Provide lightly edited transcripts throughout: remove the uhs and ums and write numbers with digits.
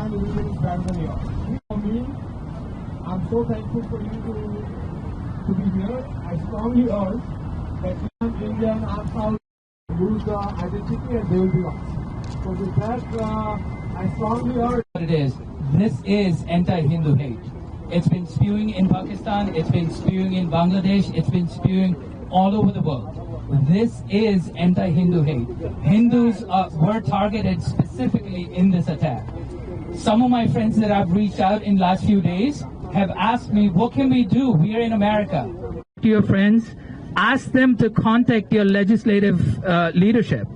time living is better than yours. For me, I'm so thankful for you to be here. I strongly urge that Indian are proud to lose the identity and they will be lost. So with that, I strongly urge. What it is, this is anti-Hindu hate. It's been spewing in Pakistan, it's been spewing in Bangladesh, it's been spewing all over the world. This is anti-Hindu hate. Hindus were targeted specifically in this attack. Some of my friends that I've reached out in last few days have asked me, what can we do? We are in America. To your friends, ask them to contact your legislative leadership.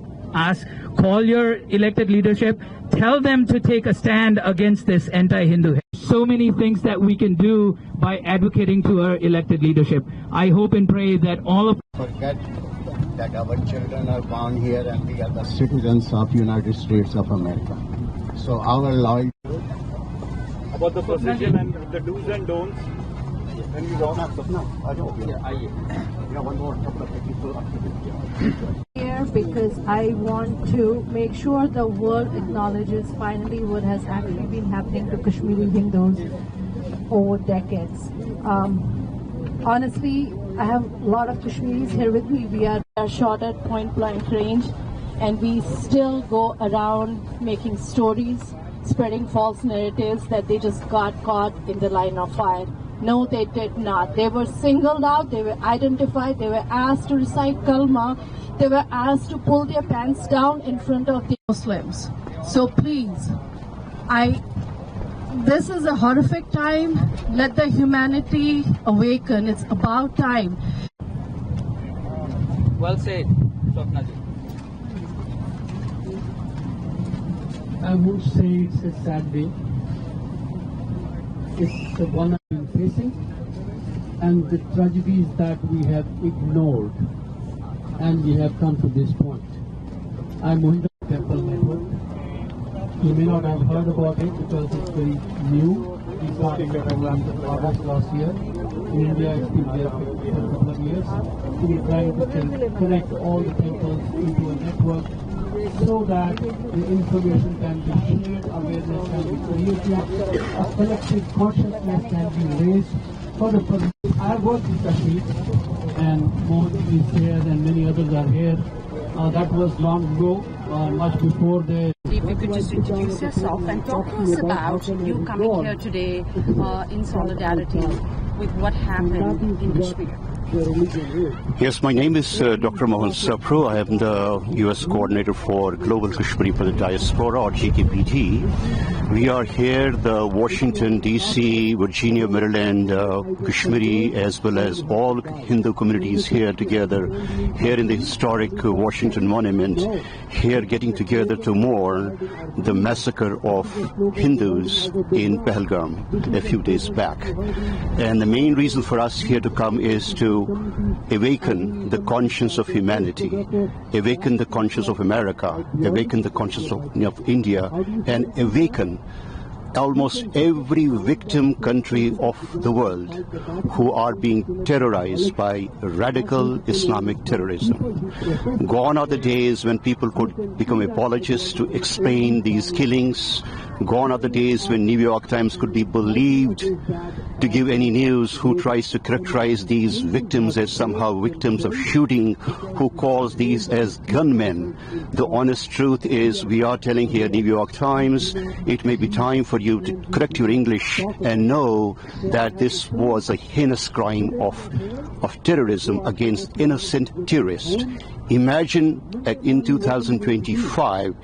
Call your elected leadership. Tell them to take a stand against this anti-Hindu hate. So many things that we can do by advocating to our elected leadership. I hope and pray that all of forget that our children are born here and we are the citizens of United States of America. So our loyalty about the procedure and the do's and don'ts. When we don't have one more couple of people here because I want to make sure the world acknowledges finally what has actually been happening to Kashmiri Hindus over decades. Honestly, I have a lot of Kashmiris here with me. We are shot at point blank range and we still go around making stories, spreading false narratives that they just got caught in the line of fire. No, they did not. They were singled out, they were identified, they were asked to recite kalma, they were asked to pull their pants down in front of the Muslims. So please, this is a horrific time. Let the humanity awaken. It's about time. well said, Swapnaji. I would say it's a sad day. It's the one I'm facing, and the tragedies that we have ignored, and we have come to this point. I'm Mohinder Temple Network. You may not have heard about it because it's very new. We started the program in August last year. In India, it's been there for a couple of years. We're trying to connect all the temples into a network so that the information can be shared, awareness can be created, a collective consciousness can be raised for the public. I work in Kashmir, and Mohan is here and many others are here. That was long ago, much before the... If you could just introduce yourself and talk to us about you coming here today in solidarity with what happened in Kashmir. Yes, my name is Dr. Mohan Sapro. I am the U.S. Coordinator for Global Kashmiri for the Diaspora, or GKPD. We are here, the Washington, D.C., Virginia, Maryland, Kashmiri, as well as all Hindu communities here together, here in the historic Washington Monument, here getting together to mourn the massacre of Hindus in Pahalgam a few days back. And the main reason for us here to come is to awaken the conscience of humanity, awaken the conscience of America, awaken the conscience of India, and awaken almost every victim country of the world who are being terrorized by radical Islamic terrorism. Gone are the days when people could become apologists to explain these killings. Gone are the days when New York Times could be believed to give any news who tries to characterize these victims as somehow victims of shooting, who calls these as gunmen. The honest truth is, we are telling here, New York Times, it may be time for you to correct your English and know that this was a heinous crime of terrorism against innocent terrorists. Imagine that in 2025,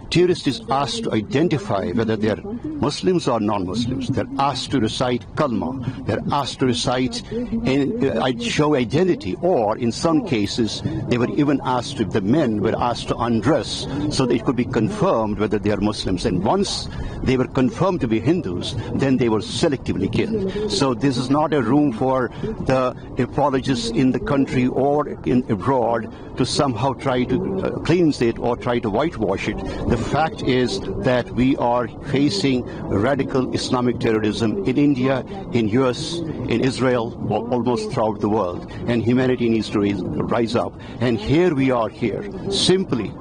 terrorist is asked to identify whether they are Muslims or non-Muslims. They're asked to recite kalma. They're asked to recite and show identity. Or in some cases, they were even asked to, the men were asked to undress so that it could be confirmed whether they are Muslims. And once they were confirmed to be Hindus, then they were selectively killed. So this is not a room for the apologists in the country or in abroad to somehow try to cleanse it or try to whitewash it. The fact is that we are facing radical Islamic terrorism in India, in US, in Israel, almost throughout the world, and humanity needs to rise up. And here we are here, simply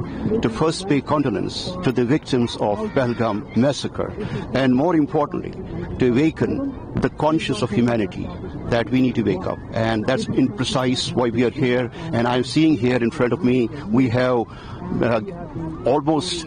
to first pay condolence to the victims of Pahalgam massacre, and more importantly, to awaken the conscience of humanity that we need to wake up. And that's in precise why we are here. And I'm seeing here in front of me, we have almost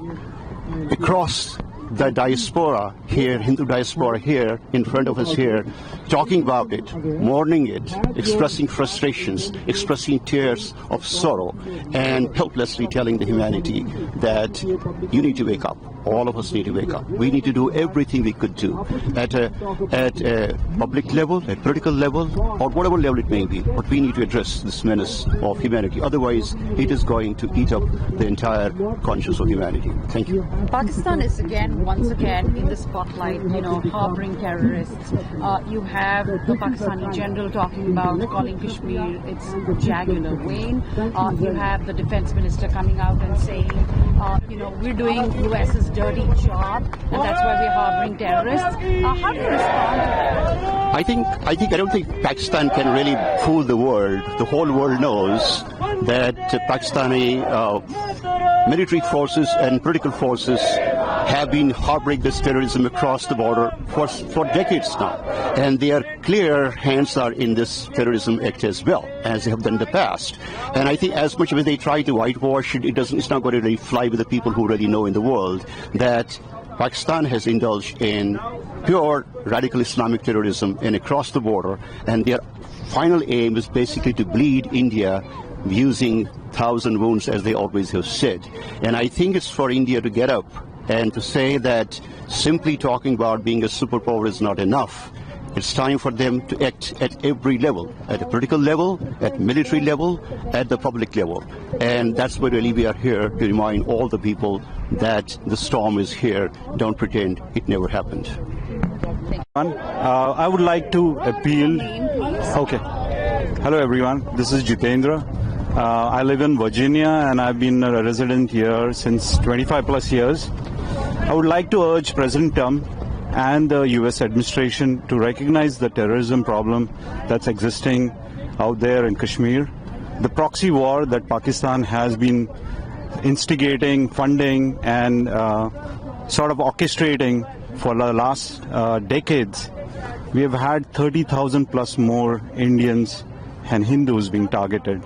across the diaspora here, Hindu diaspora here, in front of us here, talking about it, mourning it, expressing frustrations, expressing tears of sorrow, and helplessly telling the humanity that you need to wake up. All of us need to wake up. We need to do everything we could do at a public level, at political level, or whatever level it may be. But we need to address this menace of humanity. Otherwise, it is going to eat up the entire conscience of humanity. Thank you. Pakistan is once again in the spotlight, harboring terrorists. You have the Pakistani general talking about calling Kashmir its jugular vein. You have the defense minister coming out and saying, we're doing US's dirty job, and that's why we're harboring terrorists. How do you respond to that? I don't think Pakistan can really fool the world. The whole world knows that Pakistani military forces and political forces have been harboring this terrorism across the border for decades now. And their clear hands are in this terrorism act as well, as they have done in the past. And I think as much as they try to whitewash it, it's not going to really fly with the people who really know in the world that Pakistan has indulged in pure radical Islamic terrorism and across the border, and their final aim is basically to bleed India using 1,000 wounds, as they always have said. And I think it's for India to get up and to say that simply talking about being a superpower is not enough. It's time for them to act at every level, at a political level, at military level, at the public level. And that's why really we are here to remind all the people that the storm is here. Don't pretend it never happened. I would like to appeal. Okay. Hello everyone, this is Jitendra. I live in Virginia and I've been a resident here since 25 plus years. I would like to urge President Trump and the US administration to recognize the terrorism problem that's existing out there in Kashmir. The proxy war that Pakistan has been instigating, funding, and sort of orchestrating for the last decades. We have had 30,000 plus more Indians and Hindus being targeted.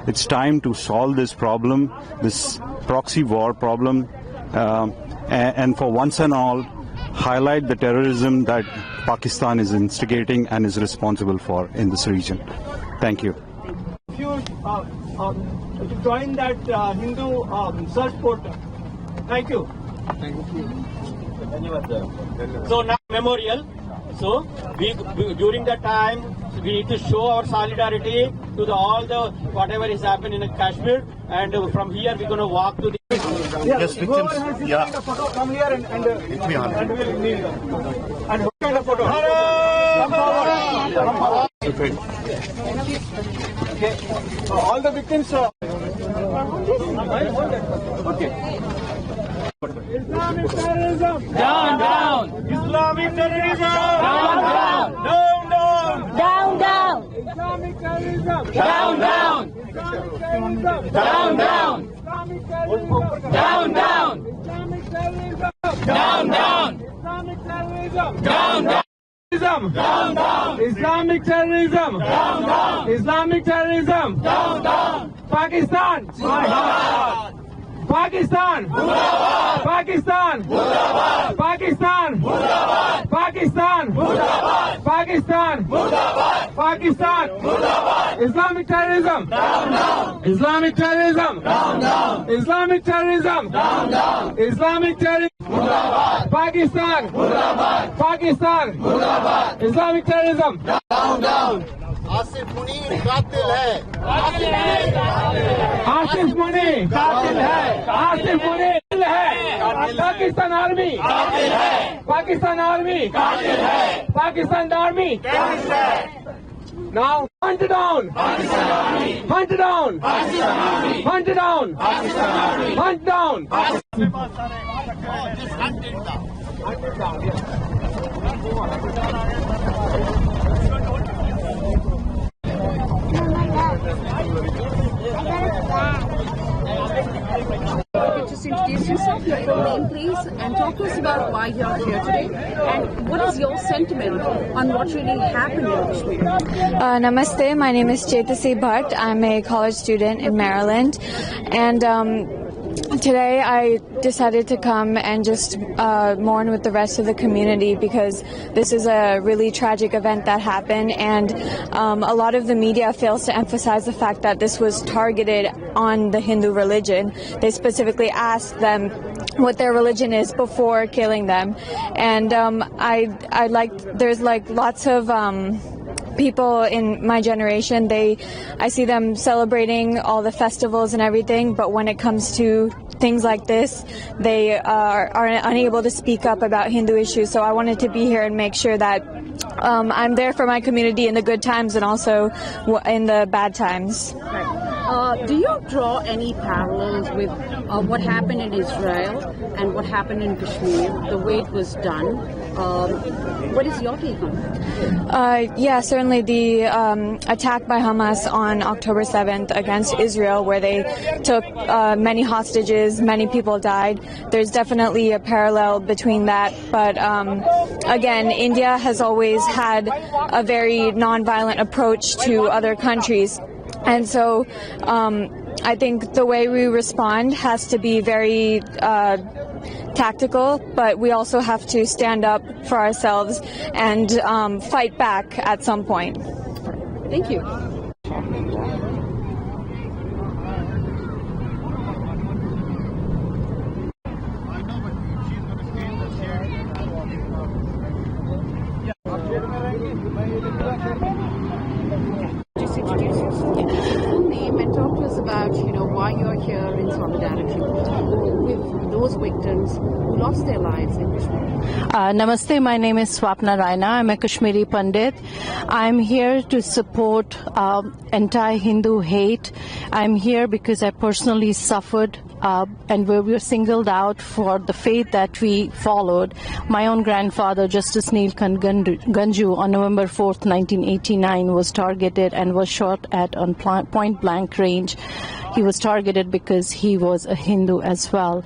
It's time to solve this problem, this proxy war problem, and for once and all, highlight the terrorism that Pakistan is instigating and is responsible for in this region. Thank you. If you join that Hindu search portal. Thank you. Thank you. So now memorial. So we during that time we need to show our solidarity to all the whatever is happening in Kashmir, and from here we're going to walk to the Yes, victims. Yeah. Come here and we'll kneel and look at the photo. Okay. All the victims. Okay. Islamic terrorism. Down, down. Islamic terrorism. Down, down. Down, down. Down, down. Islamic terrorism. Down, down. Islamic terrorism. Down, down. Islamic terrorism. Down, down. Islamic terrorism. Down, down. Islamic terrorism. Down, down. Down, down. Islamic terrorism. Down, down. Islamic terrorism. Down, down. Pakistan. Zindabad. Pakistan. Murdabad. Pakistan. Murdabad. Pakistan. Murdabad. Pakistan. Murdabad. Pakistan. Murdabad. Pakistan. Murdabad. Islamic terrorism. Down, down. Islamic terrorism. Down, down. Islamic terrorism. Down, down. Islamic terrorism. Murdabad. Pakistan. Murdabad. Pakistan. Murdabad. Islamic terrorism. Down, down. Asif Munir कातिल है आसिफ मुनीर कातिल है आसिफ मुनीर है Pakistan army कातिल है Pakistan army कातिल है Pakistan army now Hunt it down! Hunt it down! Hunt it down! Hunt down! Hunt it down, yes. Just introduce yourself, your full name please, and talk to us about why you're here today and what is your sentiment on what really happened in Kashmir. Namaste, my name is Chetasi Bhatt. I'm a college student in Maryland, and today I decided to come and just mourn with the rest of the community because this is a really tragic event that happened, and a lot of the media fails to emphasize the fact that this was targeted on the Hindu religion. They specifically asked them what their religion is before killing them, and there's like lots of people in my generation, I see them celebrating all the festivals and everything, but when it comes to things like this, they are unable to speak up about Hindu issues. So I wanted to be here and make sure that I'm there for my community in the good times and also in the bad times. Right. Do you draw any parallels with what happened in Israel and what happened in Kashmir, the way it was done? What is your take on that? Yeah, certainly the attack by Hamas on October 7th against Israel, where they took many hostages, many people died. There's definitely a parallel between that. But again, India has always had a very nonviolent approach to other countries. And so I think the way we respond has to be very tactical, but we also have to stand up for ourselves and fight back at some point. Thank you. Just introduce yourself, full name, and talk to us about, why you're here in solidarity with those victims who lost their lives in Kashmir. Namaste, my name is Swapna Raina. I'm a Kashmiri Pandit. I'm here to support anti-Hindu hate. I'm here because I personally suffered and we were singled out for the faith that we followed. My own grandfather, Justice Neelkant Ganju, on November 4th, 1989, was targeted and was shot at on point blank range. He was targeted because he was a Hindu as well.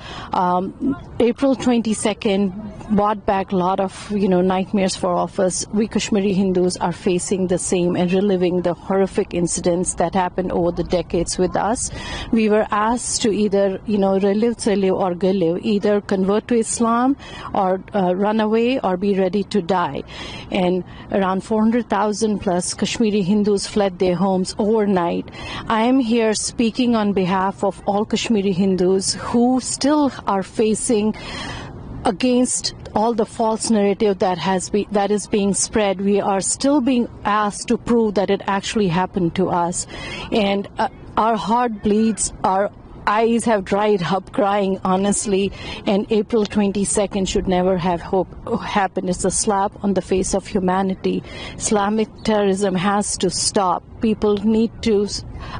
April 22nd brought back a lot of nightmares for all of us. We Kashmiri Hindus are facing the same and reliving the horrific incidents that happened over the decades with us. We were asked to either relive or galiv, either convert to Islam or run away or be ready to die. And around 400,000 plus Kashmiri Hindus fled their homes overnight. I am here speaking on behalf of all Kashmiri Hindus who still are facing against all the false narrative that is being spread. We are still being asked to prove that it actually happened to us, and our heart bleeds, our eyes have dried up crying, honestly, and April 22nd should never have happened. It's a slap on the face of humanity. Islamic terrorism has to stop. People need to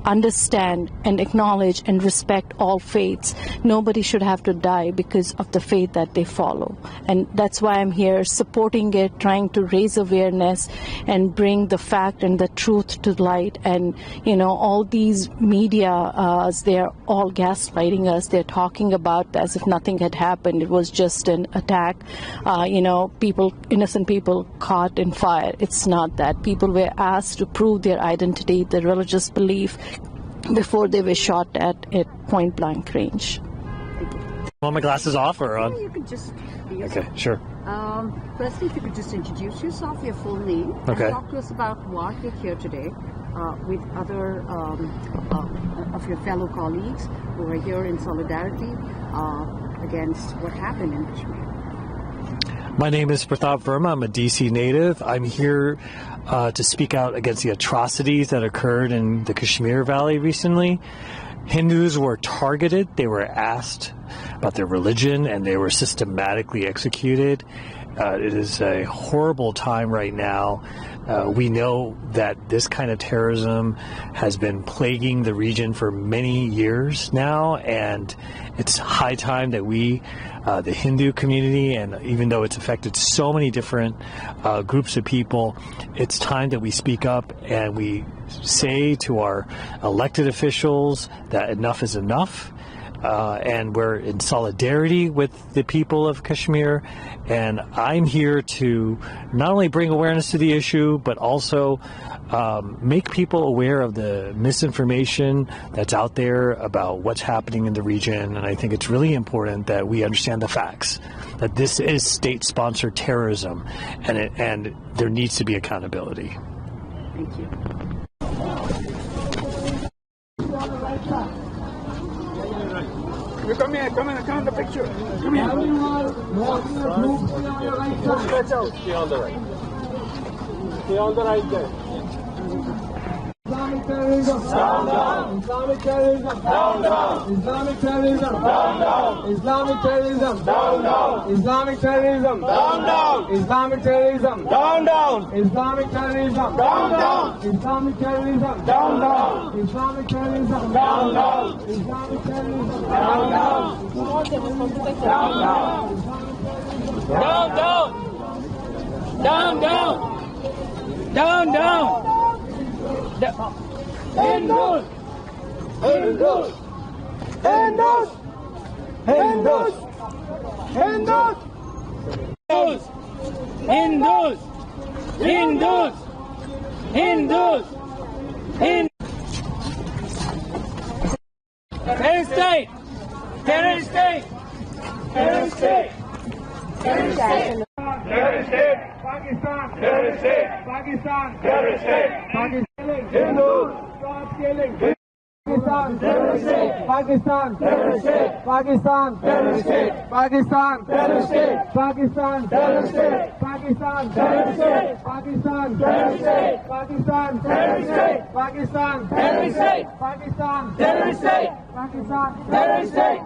understand and acknowledge and respect all faiths. Nobody should have to die because of the faith that they follow. And that's why I'm here supporting it, trying to raise awareness and bring the fact and the truth to light. And, all these media, they're all gaslighting us. They're talking about as if nothing had happened. It was just an attack. Innocent people caught in fire. It's not that. People were asked to prove their identity, their religious belief, before they were shot at point blank range. Want my glasses off or on? You could just be okay, sure. Firstly, if you could just introduce yourself, your full name, and talk to us about why you're here today with other of your fellow colleagues who are here in solidarity against what happened in Kashmir. My name is Pratap Verma. I'm a DC native. I'm here to speak out against the atrocities that occurred in the Kashmir Valley recently. Hindus were targeted. They were asked about their religion, and they were systematically executed. It is a horrible time right now. We know that this kind of terrorism has been plaguing the region for many years now, and it's high time that we, the Hindu community, and even though it's affected so many different groups of people, it's time that we speak up and we say to our elected officials that enough is enough. And we're in solidarity with the people of Kashmir, and I'm here to not only bring awareness to the issue, but also make people aware of the misinformation that's out there about what's happening in the region. And I think it's really important that we understand the facts, that this is state-sponsored terrorism, and there needs to be accountability. Thank you. You come here, come in the picture. Come here. Everyone walking a group, stay on your right side. Stretch out. Stay on the right. Stay on the right there. Islamic terrorism. Down, down. Islamic terrorism. Down, down. Islamic terrorism. Down, down. Islamic terrorism. Down, down. Islamic terrorism. Down, down. Islamic terrorism. Down, down. Islamic terrorism. Down, down. Islamic terrorism. Down, down. Islamic terrorism. Down, down. Islamic terrorism. Down, down. Down, down. Down, down. Down, down. Down, down. Hindus! Hindus! Hindus! Hindus! Hindus! Hindus! Hindus! Hindus! Hindus! Terrorist state! Terrorist state! Terrorist state! Terrorist state! Terrorist state! Pakistan! Terrorist state! Pakistan! Terrorist state! Pakistan! Hindus! Stop killing! Pakistan! Terrorist state! Pakistan! Terrorist state! Pakistan! Terrorist state! Pakistan! Terrorist state! Pakistan! Terrorist state! Pakistan! Terrorist state! Pakistan! Terrorist state! Pakistan! Terrorist state! Pakistan! Terrorist state! Pakistan! Terrorist state! Pakistan! Terrorist state!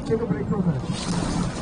Take a break from that.